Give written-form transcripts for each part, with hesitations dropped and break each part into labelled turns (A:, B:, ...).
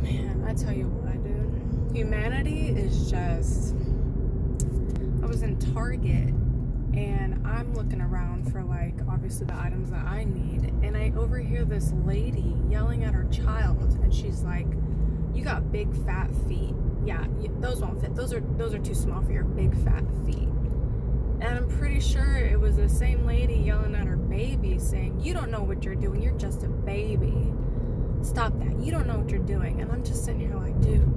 A: Man, I tell you what, dude. Humanity is just... I was in Target, and I'm looking around for, like, obviously the items that I need, and I overhear this lady yelling at her child, and she's like, you got big fat feet. Yeah, those won't fit. Those are too small for your big fat feet. And I'm pretty sure it was the same lady yelling at her baby saying, you don't know what you're doing. You're just a baby. Stop that. You don't know what you're doing. And I'm just sitting here like, dude,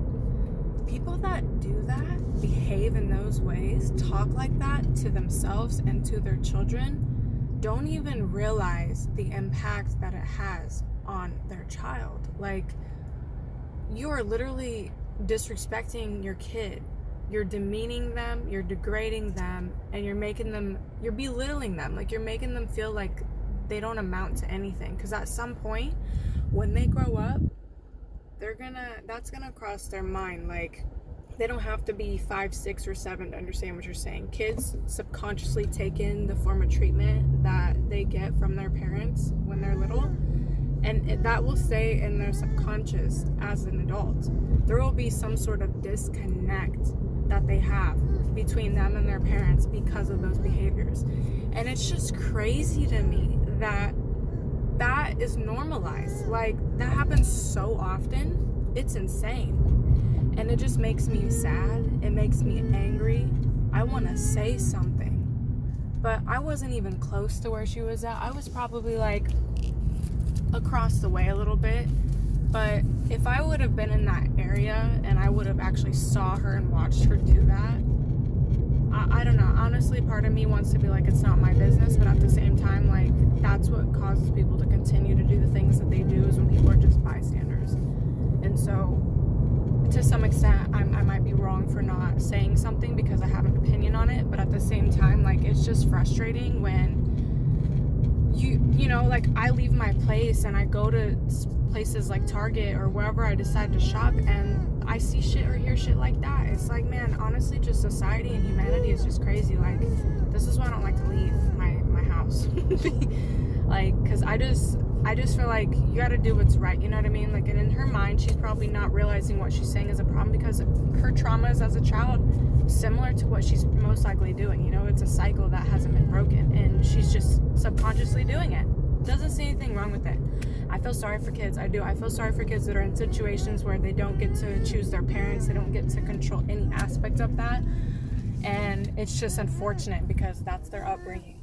A: people that do that, behave in those ways, talk like that to themselves and to their children, don't even realize the impact that it has on their child. Like, you are literally disrespecting your kid. You're demeaning them, you're degrading them, and you're belittling them. Like, you're making them feel like they don't amount to anything. Because at some point, when they grow up, that's gonna cross their mind. Like, they don't have to be 5, 6, or 7 to understand what you're saying. Kids subconsciously take in the form of treatment that they get from their parents when they're little. And that will stay in their subconscious as an adult. There will be some sort of disconnect that they have between them and their parents because of those behaviors. And it's just crazy to me that is normalized. Like, that happens so often. It's insane. And it just makes me sad. It makes me angry. I want to say something. But I wasn't even close to where she was at. I was probably like across the way a little bit. But if I would have been in that area and I would have actually saw her and watched her do that, I don't know. Honestly, part of me wants to be like, it's not my business. But at the same time, like, that's what causes people to continue to do the things that they do, is when people are just bystanders. And so, to some extent, I might be wrong for not saying something because I have an opinion on it. But at the same time, like, it's just frustrating when you know, like, I leave my place and I go to places like Target or wherever I decide to shop, and I see shit or hear shit like that. It's like, man, honestly, just society and humanity is just crazy. Like, this is why I don't like to leave my house. Like, because I just feel like you got to do what's right, you know what I mean? Like, and in her mind, she's probably not realizing what she's saying is a problem because her traumas as a child similar to what she's most likely doing. You know, it's a cycle that hasn't been broken, and she's just subconsciously doing it. Doesn't see anything wrong with it. I feel sorry for kids. I do. I feel sorry for kids that are in situations where they don't get to choose their parents. They don't get to control any aspect of that. And it's just unfortunate because that's their upbringing.